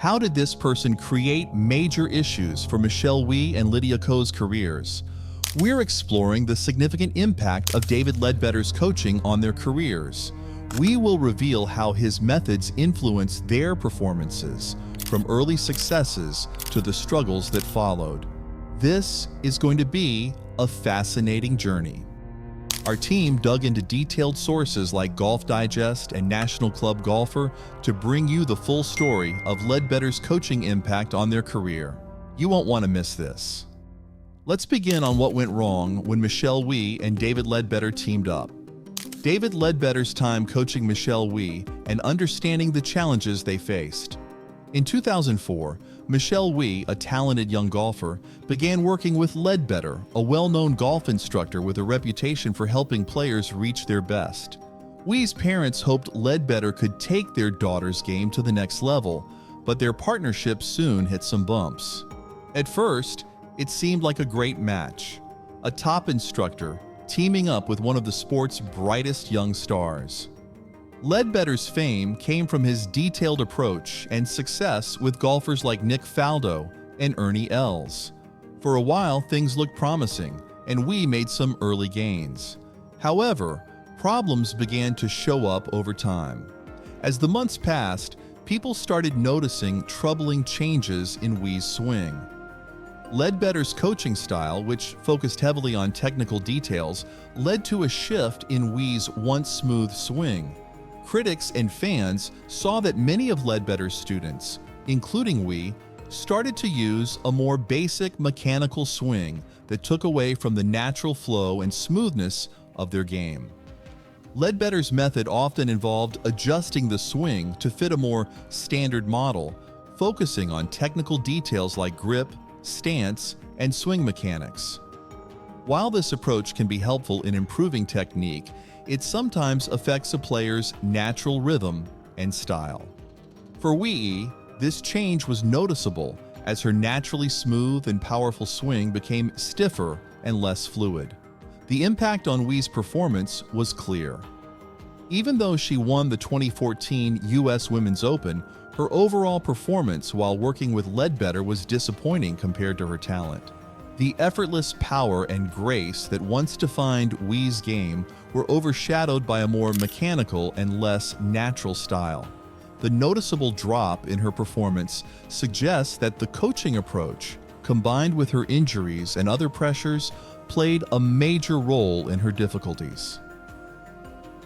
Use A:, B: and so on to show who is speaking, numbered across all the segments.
A: How did this person create major issues for Wie and Lydia Ko's careers? We're exploring the significant impact of David Leadbetter's coaching on their careers. We will reveal how his methods influenced their performances, from early successes to the struggles that followed. This is going to be a fascinating journey. Our team dug into detailed sources like Golf Digest and National Club Golfer to bring you the full story of Leadbetter's coaching impact on their career. You won't want to miss this. Let's begin on what went wrong when Wie and David Leadbetter teamed up. David Leadbetter's time coaching Wie and understanding the challenges they faced. In 2004, Wie, a talented young golfer, began working with Leadbetter, a well-known golf instructor with a reputation for helping players reach their best. Wie's parents hoped Leadbetter could take their daughter's game to the next level, but their partnership soon hit some bumps. At first, it seemed like a great match, a top instructor teaming up with one of the sport's brightest young stars. Leadbetter's fame came from his detailed approach and success with golfers like Nick Faldo and Ernie Els. For a while, things looked promising, and Wie made some early gains. However, problems began to show up over time. As the months passed, people started noticing troubling changes in Wie's swing. Leadbetter's coaching style, which focused heavily on technical details, led to a shift in Wie's once smooth swing. Critics and fans saw that many of Leadbetter's students, including Wie, started to use a more basic mechanical swing that took away from the natural flow and smoothness of their game. Leadbetter's method often involved adjusting the swing to fit a more standard model, focusing on technical details like grip, stance, and swing mechanics. While this approach can be helpful in improving technique, it sometimes affects a player's natural rhythm and style. For Wie, this change was noticeable as her naturally smooth and powerful swing became stiffer and less fluid. The impact on Wie's performance was clear. Even though she won the 2014 U.S. Women's Open, her overall performance while working with Leadbetter was disappointing compared to her talent. The effortless power and grace that once defined Wie's game were overshadowed by a more mechanical and less natural style. The noticeable drop in her performance suggests that the coaching approach, combined with her injuries and other pressures, played a major role in her difficulties.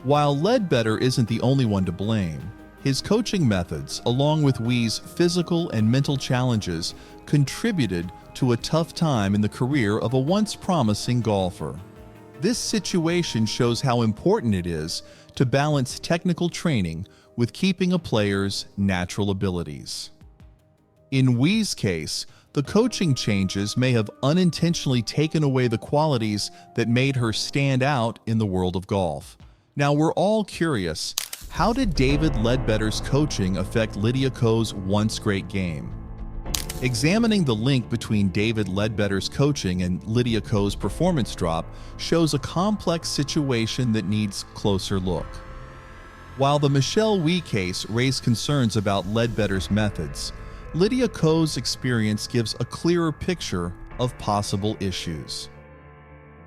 A: While Leadbetter isn't the only one to blame, his coaching methods, along with Wie's physical and mental challenges, contributed to a tough time in the career of a once promising golfer. This situation shows how important it is to balance technical training with keeping a player's natural abilities. In Wie's case, the coaching changes may have unintentionally taken away the qualities that made her stand out in the world of golf. Now, we're all curious, how did David Leadbetter's coaching affect Lydia Ko's once great game? Examining the link between David Leadbetter's coaching and Lydia Ko's performance drop shows a complex situation that needs closer look. While the Wie case raised concerns about Leadbetter's methods, Lydia Ko's experience gives a clearer picture of possible issues.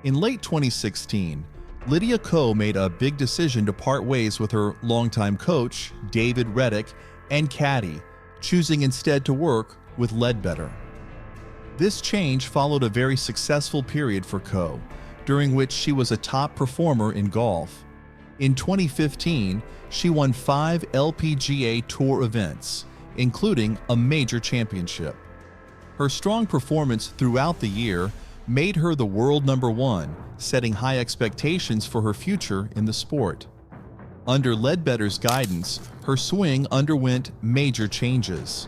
A: In late 2016, Lydia Ko made a big decision to part ways with her longtime coach, David Reddick, and caddy, choosing instead to work with Leadbetter. This change followed a very successful period for Ko, during which she was a top performer in golf. In 2015, she won 5 LPGA Tour events, including a major championship. Her strong performance throughout the year made her the world #1, setting high expectations for her future in the sport. Under Leadbetter's guidance, her swing underwent major changes.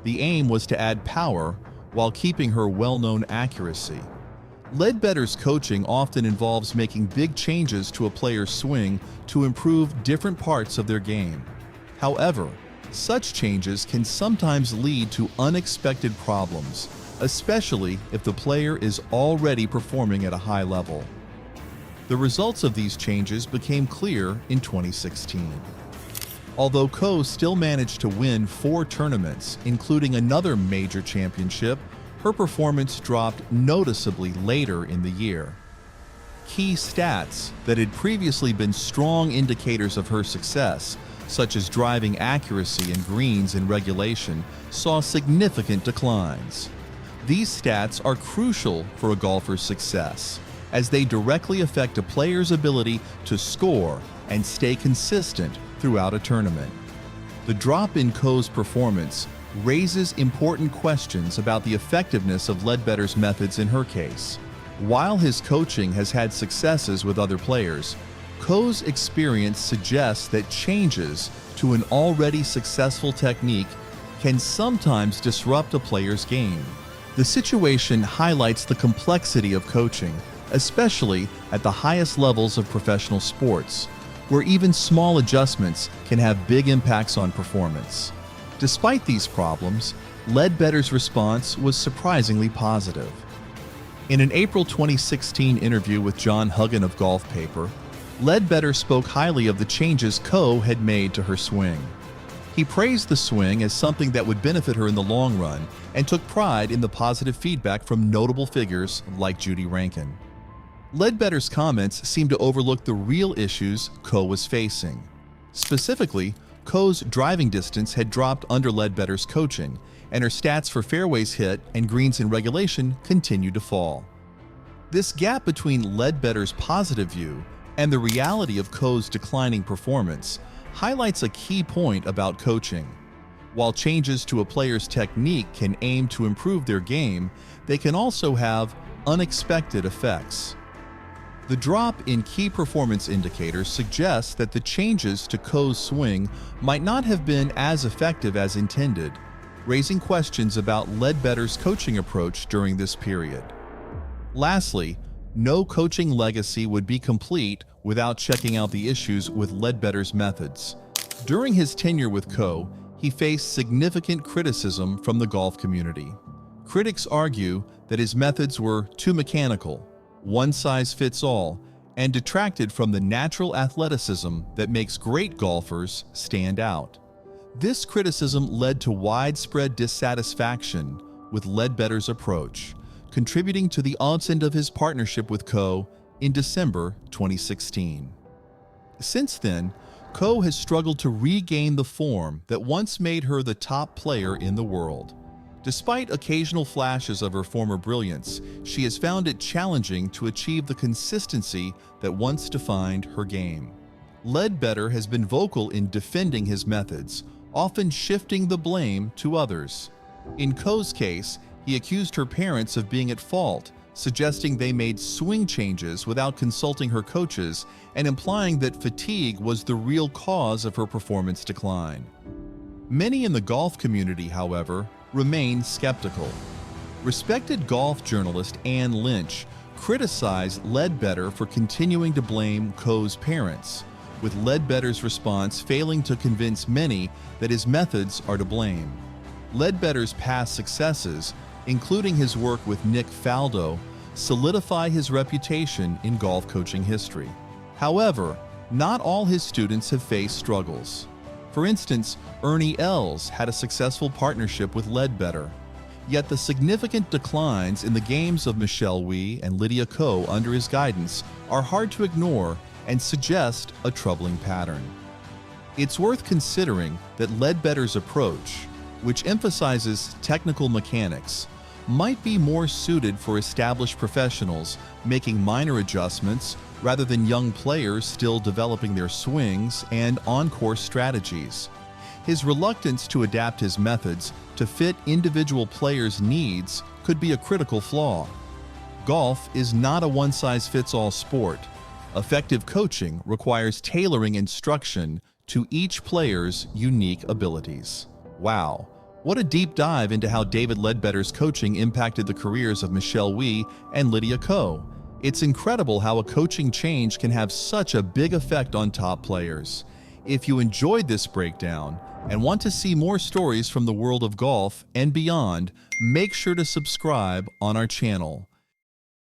A: The aim was to add power while keeping her well-known accuracy. Leadbetter's coaching often involves making big changes to a player's swing to improve different parts of their game. However, such changes can sometimes lead to unexpected problems, especially if the player is already performing at a high level. The results of these changes became clear in 2016. Although Ko still managed to win 4 tournaments, including another major championship, her performance dropped noticeably later in the year. Key stats that had previously been strong indicators of her success, such as driving accuracy and greens in regulation, saw significant declines. These stats are crucial for a golfer's success, as they directly affect a player's ability to score and stay consistent throughout a tournament. The drop in Ko's performance raises important questions about the effectiveness of Leadbetter's methods in her case. While his coaching has had successes with other players, Ko's experience suggests that changes to an already successful technique can sometimes disrupt a player's game. The situation highlights the complexity of coaching, especially at the highest levels of professional sports, where even small adjustments can have big impacts on performance. Despite these problems, Leadbetter's response was surprisingly positive. In an April 2016 interview with John Huggan of Golf Paper, Leadbetter spoke highly of the changes Ko had made to her swing. He praised the swing as something that would benefit her in the long run and took pride in the positive feedback from notable figures like Judy Rankin. Leadbetter's comments seemed to overlook the real issues Ko was facing. Specifically, Ko's driving distance had dropped under Leadbetter's coaching, and her stats for fairways hit and greens in regulation continued to fall. This gap between Leadbetter's positive view and the reality of Ko's declining performance highlights a key point about coaching. While changes to a player's technique can aim to improve their game, they can also have unexpected effects. The drop in key performance indicators suggests that the changes to Ko's swing might not have been as effective as intended, raising questions about Leadbetter's coaching approach during this period. Lastly, no coaching legacy would be complete without checking out the issues with Leadbetter's methods. During his tenure with Ko, he faced significant criticism from the golf community. Critics argue that his methods were too mechanical, one-size-fits-all, and detracted from the natural athleticism that makes great golfers stand out. This criticism led to widespread dissatisfaction with Leadbetter's approach, contributing to the end of his partnership with Ko in December 2016. Since then, Ko has struggled to regain the form that once made her the top player in the world. Despite occasional flashes of her former brilliance, she has found it challenging to achieve the consistency that once defined her game. Leadbetter has been vocal in defending his methods, often shifting the blame to others. In Ko's case, he accused her parents of being at fault, suggesting they made swing changes without consulting her coaches and implying that fatigue was the real cause of her performance decline. Many in the golf community, however, remain skeptical. Respected golf journalist Ann Lynch criticized Leadbetter for continuing to blame Ko's parents, with Leadbetter's response failing to convince many that his methods are to blame. Leadbetter's past successes, including his work with Nick Faldo, solidify his reputation in golf coaching history. However, not all his students have faced struggles. For instance, Ernie Els had a successful partnership with Leadbetter. Yet the significant declines in the games of Wie and Lydia Ko under his guidance are hard to ignore and suggest a troubling pattern. It's worth considering that Leadbetter's approach, which emphasizes technical mechanics, might be more suited for established professionals making minor adjustments rather than young players still developing their swings and on-course strategies. His reluctance to adapt his methods to fit individual players' needs could be a critical flaw. Golf is not a one-size-fits-all sport. Effective coaching requires tailoring instruction to each player's unique abilities. Wow, what a deep dive into how David Leadbetter's coaching impacted the careers of Wie and Lydia Ko. It's incredible how a coaching change can have such a big effect on top players. If you enjoyed this breakdown and want to see more stories from the world of golf and beyond, make sure to subscribe on our channel.